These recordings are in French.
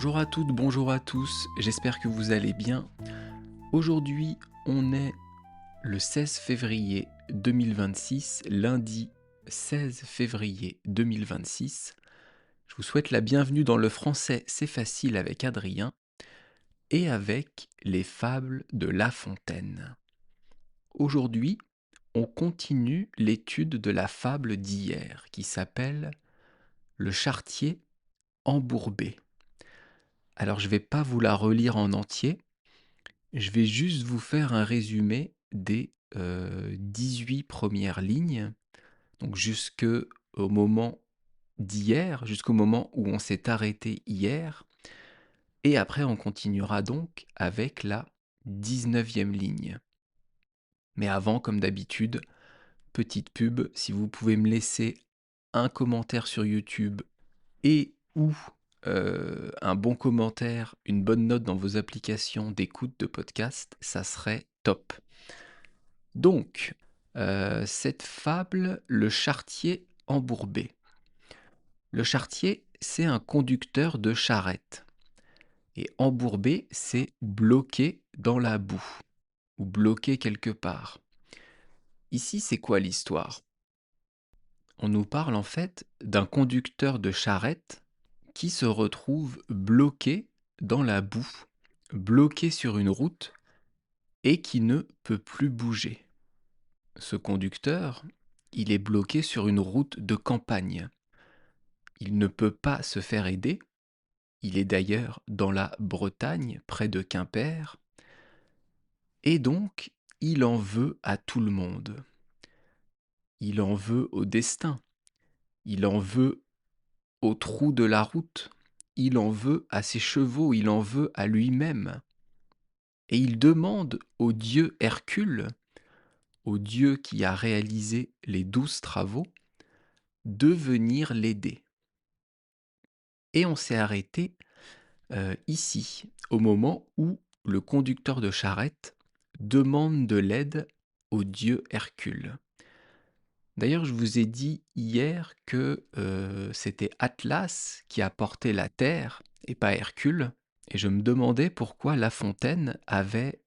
Bonjour à toutes, bonjour à tous, j'espère que vous allez bien. Aujourd'hui, on est le 16 février 2026, lundi 16 février 2026. Je vous souhaite la bienvenue dans le français C'est facile avec Adrien et avec les fables de La Fontaine. Aujourd'hui, on continue l'étude de la fable d'hier qui s'appelle Le charretier embourbé. Alors je ne vais pas vous la relire en entier, je vais juste vous faire un résumé des 18 premières lignes, donc jusqu'au moment d'hier, jusqu'au moment où on s'est arrêté hier, et après on continuera donc avec la 19e ligne. Mais avant, comme d'habitude, petite pub, si vous pouvez me laisser un commentaire sur YouTube et ou un bon commentaire, une bonne note dans vos applications d'écoute de podcast, ça serait top. Donc, cette fable, le charretier embourbé. Le charretier, c'est un conducteur de charrette. Et embourbé, c'est bloqué dans la boue, ou bloqué quelque part. Ici, c'est quoi l'histoire? On nous parle en fait d'un conducteur de charrette qui se retrouve bloqué dans la boue, bloqué sur une route et qui ne peut plus bouger. Ce conducteur, il est bloqué sur une route de campagne. Il ne peut pas se faire aider. Il est d'ailleurs dans la Bretagne, près de Quimper. Et donc, il en veut à tout le monde. Il en veut au destin. Il en veut au trou de la route. Il en veut à ses chevaux. Il en veut à lui-même. Et il demande au dieu Hercule, au dieu qui a réalisé les 12 travaux, de venir l'aider. Et on s'est arrêté ici, au moment où le conducteur de charrette demande de l'aide au dieu Hercule. D'ailleurs, je vous ai dit hier que c'était Atlas qui a porté la terre et pas Hercule. Et je me demandais pourquoi La Fontaine avait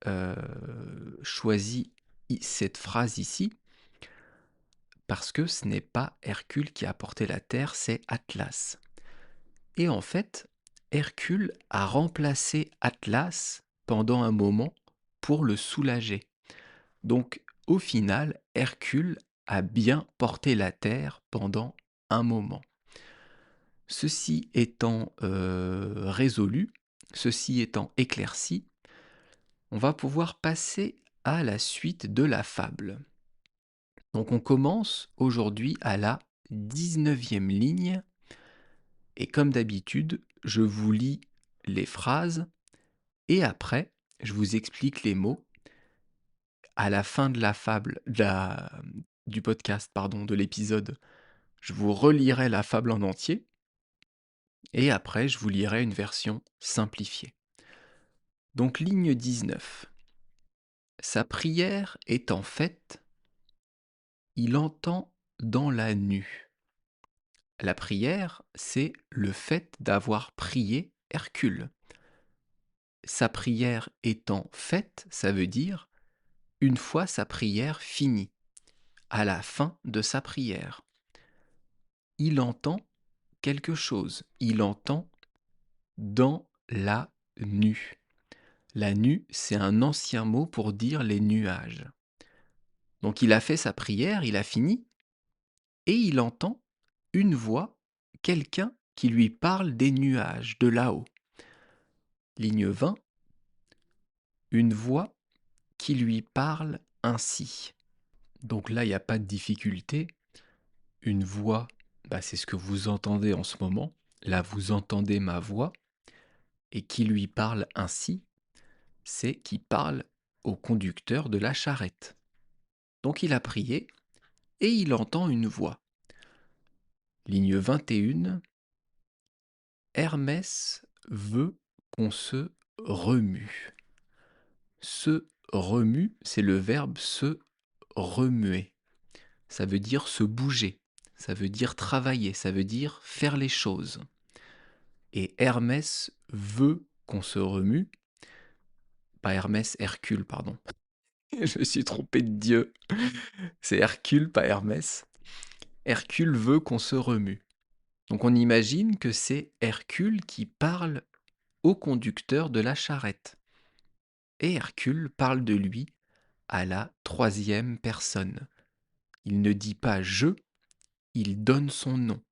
choisi cette phrase ici, parce que ce n'est pas Hercule qui a porté la terre, c'est Atlas. Et en fait, Hercule a remplacé Atlas pendant un moment pour le soulager. Donc, au final, Hercule a bien porté la terre pendant un moment. Ceci étant résolu, ceci étant éclairci, on va pouvoir passer à la suite de la fable. Donc on commence aujourd'hui à la 19e ligne, et comme d'habitude, je vous lis les phrases, et après, je vous explique les mots. À la fin de la fable, du podcast, pardon, de l'épisode, je vous relirai la fable en entier, et après, je vous lirai une version simplifiée. Donc ligne 19. Sa prière étant faite, il entend dans la nue. La prière, c'est le fait d'avoir prié Hercule. Sa prière étant faite, ça veut dire une fois sa prière finie, à la fin de sa prière. Il entend quelque chose, il entend dans la nue. La nue, c'est un ancien mot pour dire les nuages. Donc il a fait sa prière, il a fini, et il entend une voix, quelqu'un qui lui parle des nuages, de là-haut. Ligne 20, une voix qui lui parle ainsi. Donc là, il n'y a pas de difficulté. Une voix, c'est ce que vous entendez en ce moment. Là, vous entendez ma voix. Et qui lui parle ainsi, c'est qui parle au conducteur de la charrette. Donc il a prié et il entend une voix. Ligne 21. Hermès veut qu'on se remue. Se remue, c'est le verbe se remuer. Ça veut dire se bouger, ça veut dire travailler, ça veut dire faire les choses. et Hermès veut qu'on se remue. Pas Hermès, Hercule, pardon. Je me suis trompé de Dieu. C'est Hercule, pas Hermès. Hercule veut qu'on se remue. Donc on imagine que c'est Hercule qui parle au conducteur de la charrette. Et Hercule parle de lui à la troisième personne. Il ne dit pas je, il donne son nom.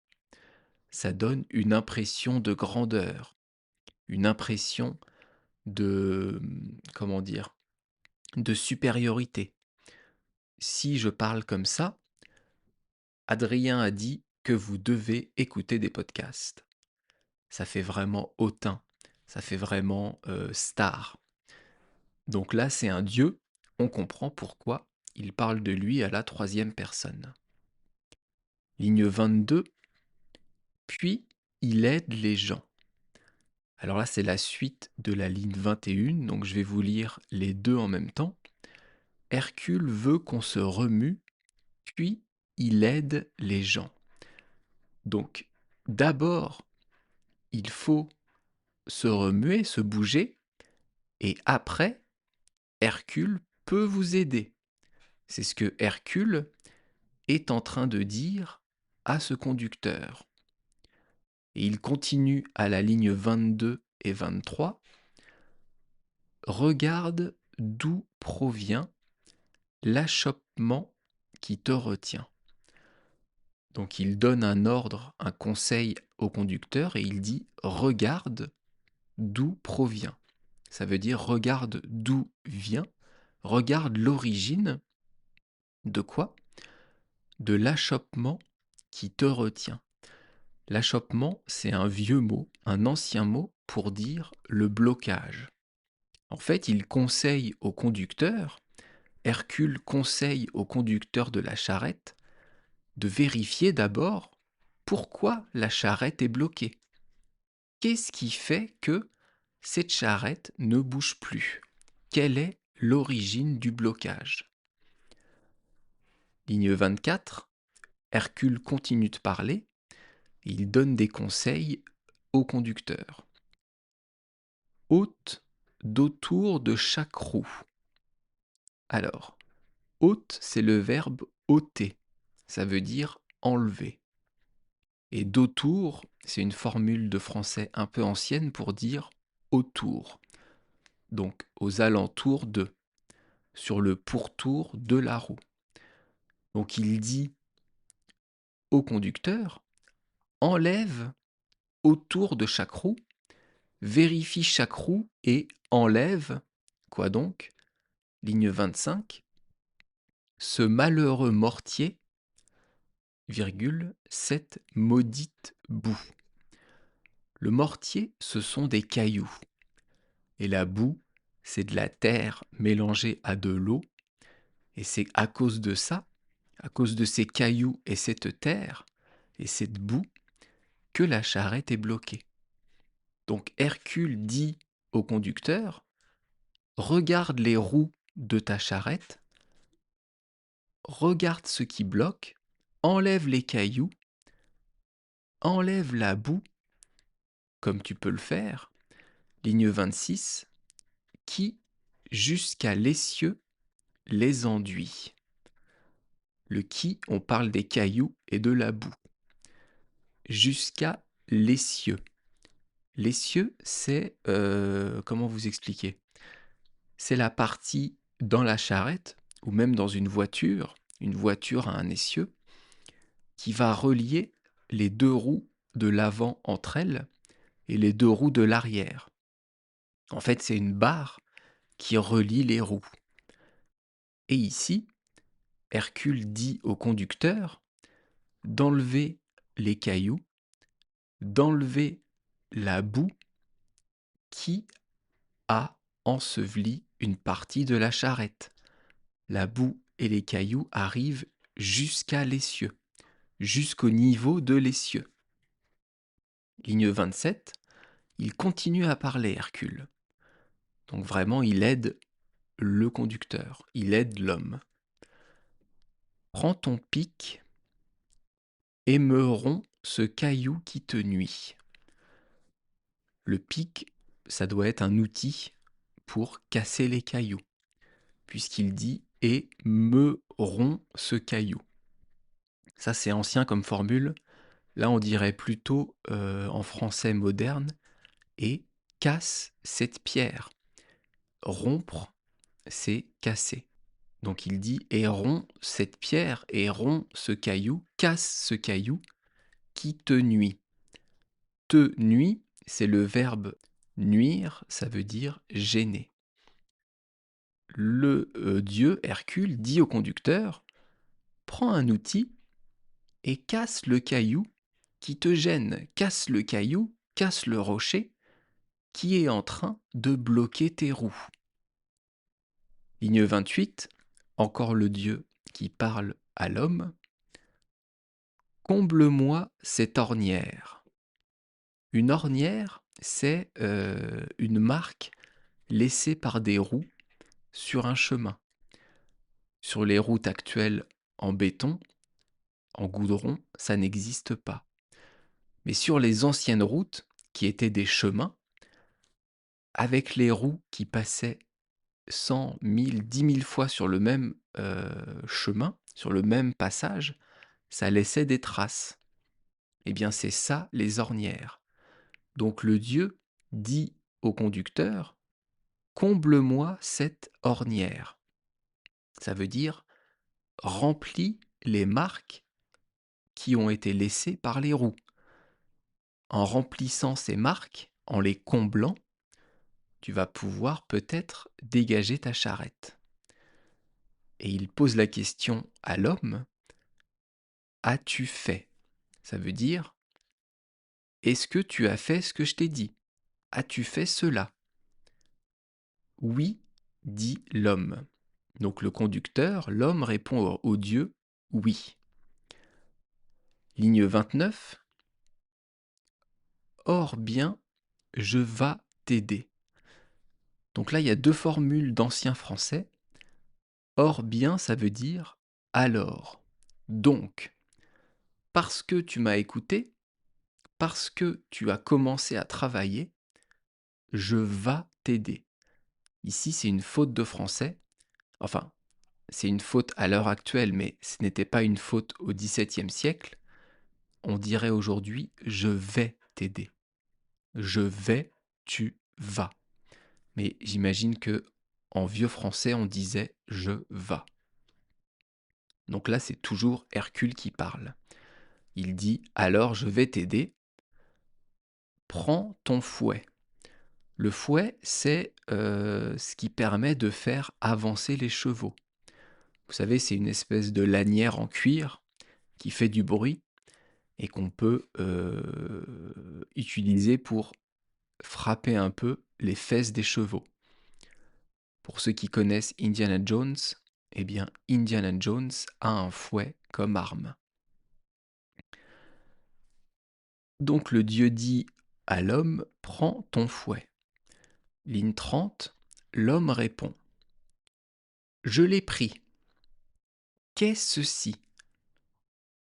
Ça donne une impression de grandeur, une impression de, comment dire, de supériorité. Si je parle comme ça, Adrien a dit que vous devez écouter des podcasts. Ça fait vraiment hautain, ça fait vraiment star. Donc là, c'est un dieu, on comprend pourquoi il parle de lui à la troisième personne. Ligne 22, puis il aide les gens. Alors là, c'est la suite de la ligne 21, donc je vais vous lire les deux en même temps. Hercule veut qu'on se remue, puis il aide les gens. Donc, d'abord, il faut se remuer, se bouger, et après, Hercule peut vous aider. C'est ce que Hercule est en train de dire à ce conducteur. Et il continue à la ligne 22 et 23. Regarde d'où provient l'achoppement qui te retient. Donc il donne un ordre, un conseil au conducteur et il dit regarde d'où provient. Ça veut dire regarde d'où vient, regarde l'origine de quoi? De l'achoppement qui te retient. L'achoppement, c'est un vieux mot, un ancien mot pour dire le blocage. En fait, il conseille au conducteur, Hercule conseille au conducteur de la charrette de vérifier d'abord pourquoi la charrette est bloquée. Qu'est-ce qui fait que cette charrette ne bouge plus? Quelle est l'origine du blocage? Ligne 24, Hercule continue de parler, il donne des conseils au conducteur. Ôte d'autour de chaque roue. Alors, ôte, c'est le verbe ôter, ça veut dire enlever. Et d'autour, c'est une formule de français un peu ancienne pour dire autour. Donc aux alentours de, sur le pourtour de la roue. Donc il dit au conducteur, enlève autour de chaque roue, vérifie chaque roue et enlève, quoi donc? Ligne 25, ce malheureux mortier, virgule, cette maudite boue. Le mortier, ce sont des cailloux. Et la boue, c'est de la terre mélangée à de l'eau. Et c'est à cause de ça, à cause de ces cailloux et cette terre et cette boue, que la charrette est bloquée. Donc Hercule dit au conducteur, regarde les roues de ta charrette, regarde ce qui bloque, enlève les cailloux, enlève la boue, comme tu peux le faire, ligne 26, qui, jusqu'à l'essieu, les enduit. Le qui, on parle des cailloux et de la boue. Jusqu'à l'essieu. L'essieu, c'est... comment vous expliquer? C'est la partie dans la charrette, ou même dans une voiture a un essieu, qui va relier les deux roues de l'avant entre elles et les deux roues de l'arrière. En fait, c'est une barre qui relie les roues. Et ici, Hercule dit au conducteur d'enlever les cailloux, d'enlever la boue qui a enseveli une partie de la charrette. La boue et les cailloux arrivent jusqu'à l'essieu, jusqu'au niveau de l'essieu. Ligne 27, il continue à parler, Hercule. Donc vraiment, il aide le conducteur, il aide l'homme. Prends ton pic et me romps ce caillou qui te nuit. le pic, ça doit être un outil pour casser les cailloux, puisqu'il dit « et me rompt ce caillou ». Ça, c'est ancien comme formule. Là, on dirait plutôt en français moderne « et casse cette pierre ». Rompre, c'est casser. Donc il dit « et rompt cette pierre, et rompt ce caillou, casse ce caillou qui te nuit ». Te nuit, c'est le verbe nuire, ça veut dire gêner. Le dieu Hercule dit au conducteur « prends un outil et casse le caillou qui te gêne, casse le caillou, casse le rocher qui est en train de bloquer tes roues ». Ligne 28, encore le dieu qui parle à l'homme. « Comble-moi cette ornière ». Une ornière, c'est une marque laissée par des roues sur un chemin. Sur les routes actuelles en béton, en goudron, ça n'existe pas. Mais sur les anciennes routes, qui étaient des chemins, avec les roues qui passaient 100, 1000, 10 000 fois sur le même chemin, sur le même passage, ça laissait des traces. Eh bien, c'est ça les ornières. Donc le dieu dit au conducteur « Comble-moi cette ornière ». Ça veut dire « Remplis les marques qui ont été laissées par les roues ». En remplissant ces marques, en les comblant, tu vas pouvoir peut-être dégager ta charrette. Et il pose la question à l'homme « As-tu fait ?» Ça veut dire « Est-ce que tu as fait ce que je t'ai dit ? As-tu fait cela ?» Oui, dit l'homme. Donc le conducteur, l'homme répond au dieu « Oui ». Ligne 29. « Or bien, je vas t'aider ». Donc là, il y a deux formules d'ancien français. Or bien, ça veut dire alors. Donc, parce que tu m'as écouté, parce que tu as commencé à travailler, je vas t'aider. Ici, c'est une faute de français. Enfin, c'est une faute à l'heure actuelle, mais ce n'était pas une faute au XVIIe siècle. On dirait aujourd'hui je vais t'aider. Je vais, tu vas. Mais j'imagine que en vieux français, on disait je vas. Donc là, c'est toujours Hercule qui parle. Il dit « Alors je vais t'aider. Prends ton fouet ». Le fouet, c'est ce qui permet de faire avancer les chevaux. Vous savez, c'est une espèce de lanière en cuir qui fait du bruit et qu'on peut utiliser pour frapper un peu les fesses des chevaux. Pour ceux qui connaissent Indiana Jones, eh bien Indiana Jones a un fouet comme arme. Donc le dieu dit à l'homme « Prends ton fouet ». Ligne 30, l'homme répond « Je l'ai pris. Qu'est-ce ceci ?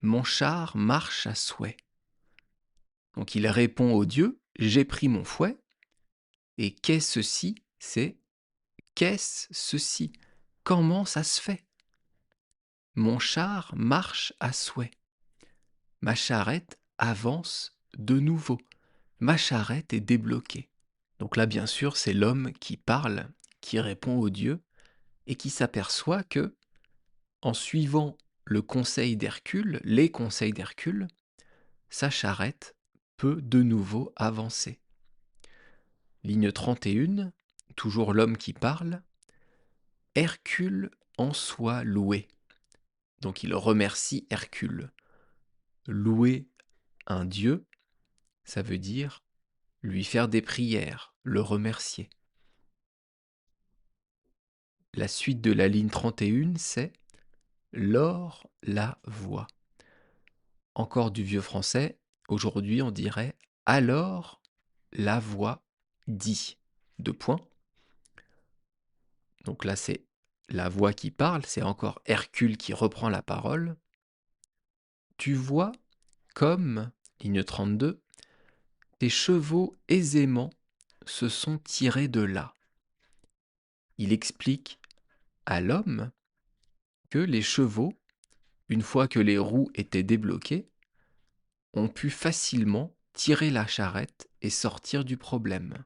Mon char marche à souhait. » Donc il répond au dieu « J'ai pris mon fouet ». Et qu'est-ce ceci ? C'est qu'est-ce ceci ? Comment ça se fait ? Mon char marche à souhait. Ma charrette avance de nouveau. Ma charrette est débloquée. Donc là, bien sûr, c'est l'homme qui parle, qui répond au dieu, et qui s'aperçoit que, en suivant le conseil d'Hercule, les conseils d'Hercule, sa charrette peut de nouveau avancer. Ligne 31, toujours l'homme qui parle. Hercule en soit loué. Donc il remercie Hercule. Louer un dieu, ça veut dire lui faire des prières, le remercier. La suite de la ligne 31, c'est l'or la voix. Encore du vieux français, aujourd'hui on dirait alors la voix dit. Deux points. Donc là c'est la voix qui parle, c'est encore Hercule qui reprend la parole. Tu vois comme, ligne 32, Tes chevaux aisément se sont tirés de là. Il explique à l'homme que les chevaux, une fois que les roues étaient débloquées, ont pu facilement tirer la charrette et sortir du problème.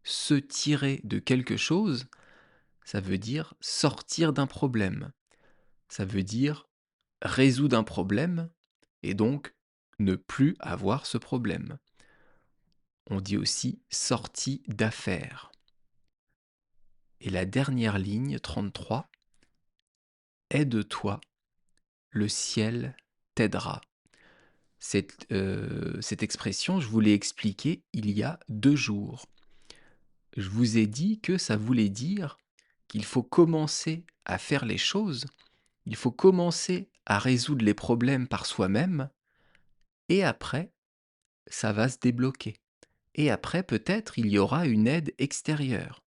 Se tirer de quelque chose, ça veut dire sortir d'un problème. Ça veut dire résoudre un problème et donc ne plus avoir ce problème. On dit aussi sortie d'affaires. Et la dernière ligne, 33, aide-toi, le ciel t'aidera. Cette expression, je vous l'ai expliquée il y a 2 jours. Je vous ai dit que ça voulait dire qu'il faut commencer à faire les choses, il faut commencer à résoudre les problèmes par soi-même, et après, ça va se débloquer. Et après, peut-être, il y aura une aide extérieure.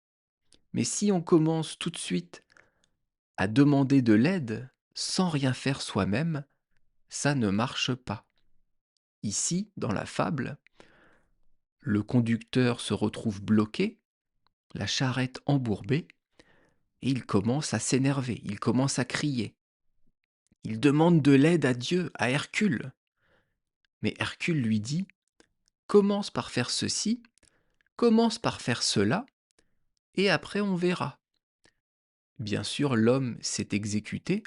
Mais si on commence tout de suite à demander de l'aide sans rien faire soi-même, ça ne marche pas. Ici, dans la fable, le conducteur se retrouve bloqué, la charrette embourbée, et il commence à s'énerver, il commence à crier. Il demande de l'aide à Dieu, à Hercule. Mais Hercule lui dit, commence par faire ceci, commence par faire cela, et après on verra. Bien sûr, l'homme s'est exécuté,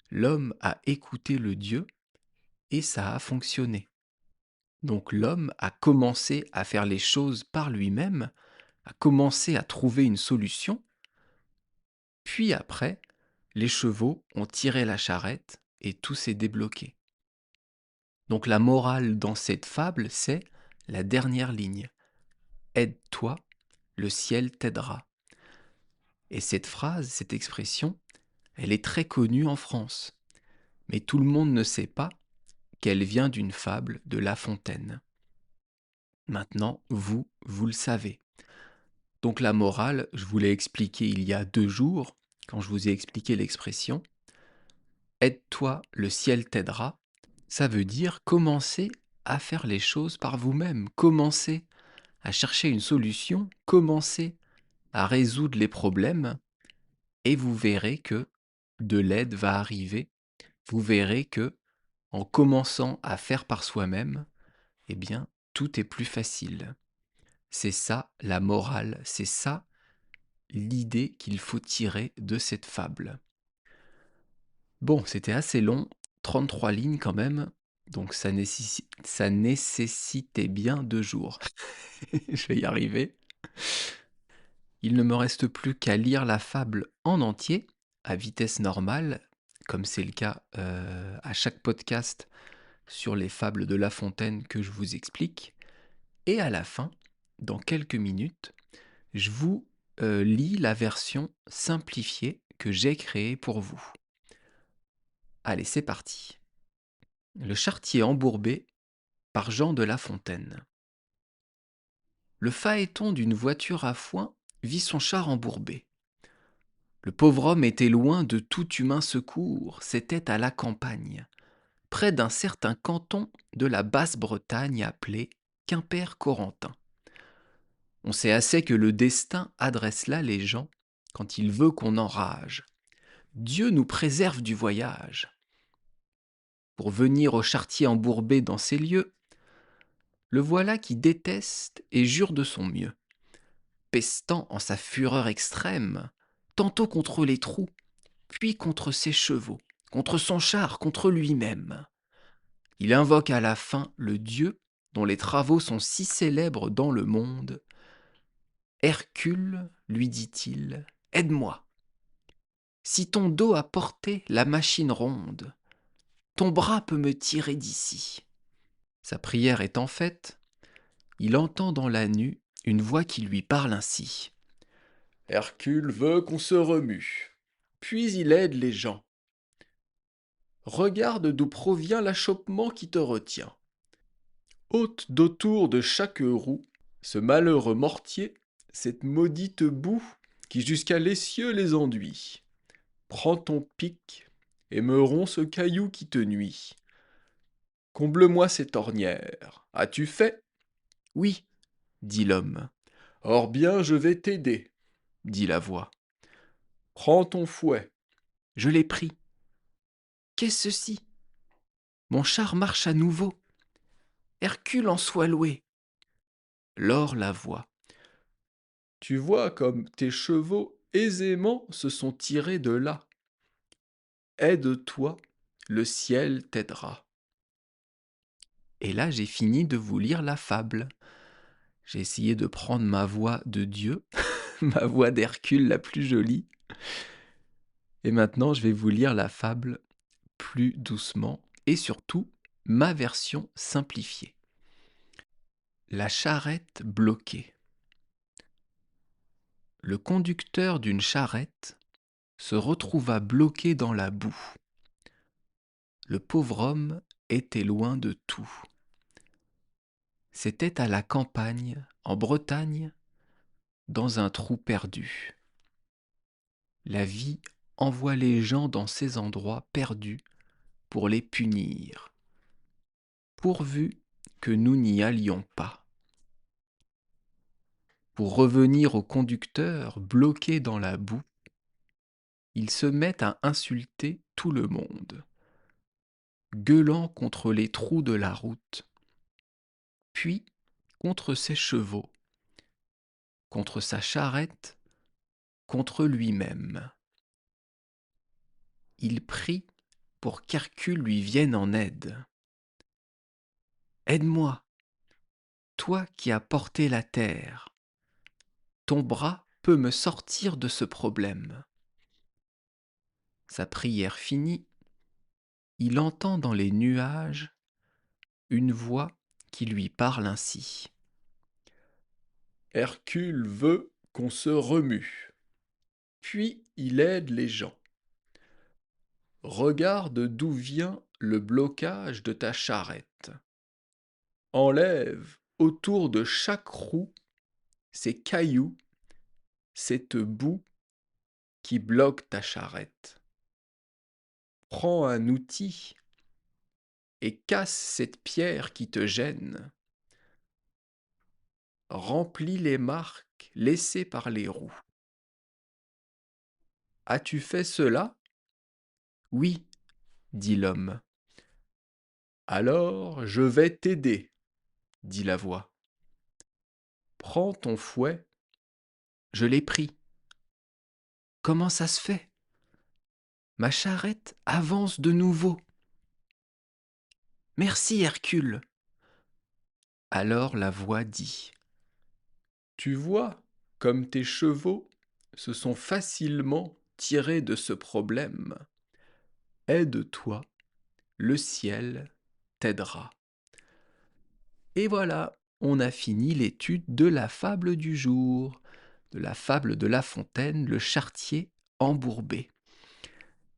l'homme a écouté le Dieu, et ça a fonctionné. Donc l'homme a commencé à faire les choses par lui-même, a commencé à trouver une solution, puis après, les chevaux ont tiré la charrette et tout s'est débloqué. Donc la morale dans cette fable, c'est la dernière ligne. Aide-toi, le ciel t'aidera. Et cette phrase, cette expression, elle est très connue en France. Mais tout le monde ne sait pas qu'elle vient d'une fable de La Fontaine. Maintenant, vous le savez. Donc la morale, je vous l'ai expliqué il y a 2 jours, quand je vous ai expliqué l'expression. Aide-toi, le ciel t'aidera. Ça veut dire commencer à faire les choses par vous-même, commencer à chercher une solution, commencer à résoudre les problèmes, et vous verrez que de l'aide va arriver. Vous verrez que en commençant à faire par soi-même, eh bien, tout est plus facile. C'est ça la morale, c'est ça l'idée qu'il faut tirer de cette fable. Bon, c'était assez long, 33 lignes quand même, donc ça nécessitait bien 2 jours. Je vais y arriver. Il ne me reste plus qu'à lire la fable en entier, à vitesse normale, comme c'est le cas à chaque podcast sur les fables de La Fontaine que je vous explique. Et à la fin, dans quelques minutes, je vous lis la version simplifiée que j'ai créée pour vous. Allez, c'est parti. Le charretier embourbé par Jean de La Fontaine. Le phaéton d'une voiture à foin vit son char embourbé. Le pauvre homme était loin de tout humain secours, c'était à la campagne, près d'un certain canton de la Basse-Bretagne appelé Quimper-Corentin. On sait assez que le destin adresse là les gens quand il veut qu'on enrage. Dieu nous préserve du voyage. Pour venir au charretier embourbé dans ces lieux, le voilà qui déteste et jure de son mieux, pestant en sa fureur extrême, tantôt contre les trous, puis contre ses chevaux, contre son char, contre lui-même. Il invoque à la fin le Dieu dont les travaux sont si célèbres dans le monde. Hercule, lui dit-il, aide-moi. Si ton dos a porté la machine ronde, ton bras peut me tirer d'ici. Sa prière étant faite, il entend dans la nue une voix qui lui parle ainsi. Hercule veut qu'on se remue, puis il aide les gens. Regarde d'où provient l'achoppement qui te retient. Ôte d'autour de chaque roue ce malheureux mortier, cette maudite boue qui jusqu'à l'essieu les enduit. Prends ton pic et me romps ce caillou qui te nuit. Comble-moi cette ornière. As-tu fait? Oui, dit l'homme. Or bien, je vais t'aider, dit la voix. Prends ton fouet. Je l'ai pris. Qu'est-ce ceci? Mon char marche à nouveau. Hercule en soit loué. L'or la voix. Tu vois comme tes chevaux aisément se sont tirés de là. Aide-toi, le ciel t'aidera. Et là, j'ai fini de vous lire la fable. J'ai essayé de prendre ma voix de Dieu, ma voix d'Hercule la plus jolie. Et maintenant, je vais vous lire la fable plus doucement et surtout ma version simplifiée. La charrette bloquée. Le conducteur d'une charrette se retrouva bloqué dans la boue. Le pauvre homme était loin de tout. C'était à la campagne, en Bretagne, dans un trou perdu. La vie envoie les gens dans ces endroits perdus pour les punir, pourvu que nous n'y allions pas. Pour revenir au conducteur bloqué dans la boue, il se met à insulter tout le monde, gueulant contre les trous de la route, puis contre ses chevaux, contre sa charrette, contre lui-même. Il prie pour qu'Hercule lui vienne en aide. Aide-moi, toi qui as porté la terre. Ton bras peut me sortir de ce problème. Sa prière finie, il entend dans les nuages une voix qui lui parle ainsi. Hercule veut qu'on se remue, puis il aide les gens. Regarde d'où vient le blocage de ta charrette. Enlève autour de chaque roue ces cailloux, cette boue qui bloque ta charrette. Prends un outil et casse cette pierre qui te gêne. Remplis les marques laissées par les roues. As-tu fait cela? Oui, dit l'homme. Alors je vais t'aider, dit la voix. Prends ton fouet. Je l'ai pris. Comment ça se fait? Ma charrette avance de nouveau. Merci, Hercule. Alors la voix dit. Tu vois comme tes chevaux se sont facilement tirés de ce problème. Aide-toi, le ciel t'aidera. Et voilà, on a fini l'étude de la fable du jour, de la fable de La Fontaine, le charretier embourbé.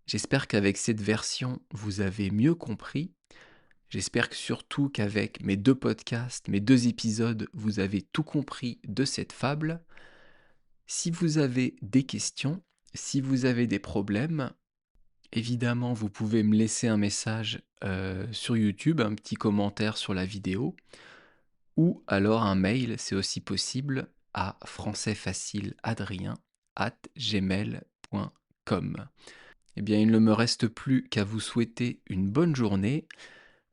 J'espère qu'avec cette version, vous avez mieux compris. J'espère que surtout qu'avec mes 2 podcasts, mes 2 épisodes, vous avez tout compris de cette fable. Si vous avez des questions, si vous avez des problèmes, évidemment, vous pouvez me laisser un message sur YouTube, un petit commentaire sur la vidéo, ou alors un mail, c'est aussi possible, à françaisfacileadrien@gmail.com. Eh bien, il ne me reste plus qu'à vous souhaiter une bonne journée.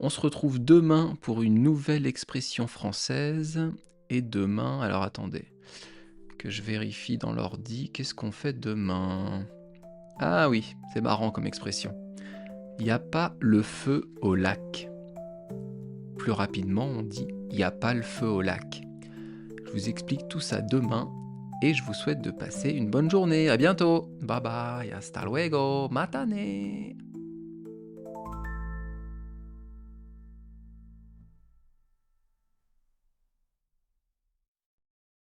On se retrouve demain pour une nouvelle expression française. Et demain, alors attendez, que je vérifie dans l'ordi, qu'est-ce qu'on fait demain? Ah oui, c'est marrant comme expression. Il n'y a pas le feu au lac. Plus rapidement, on dit il n'y a pas le feu au lac. Je vous explique tout ça demain et je vous souhaite de passer une bonne journée. À bientôt. Bye bye. Hasta luego. Matane.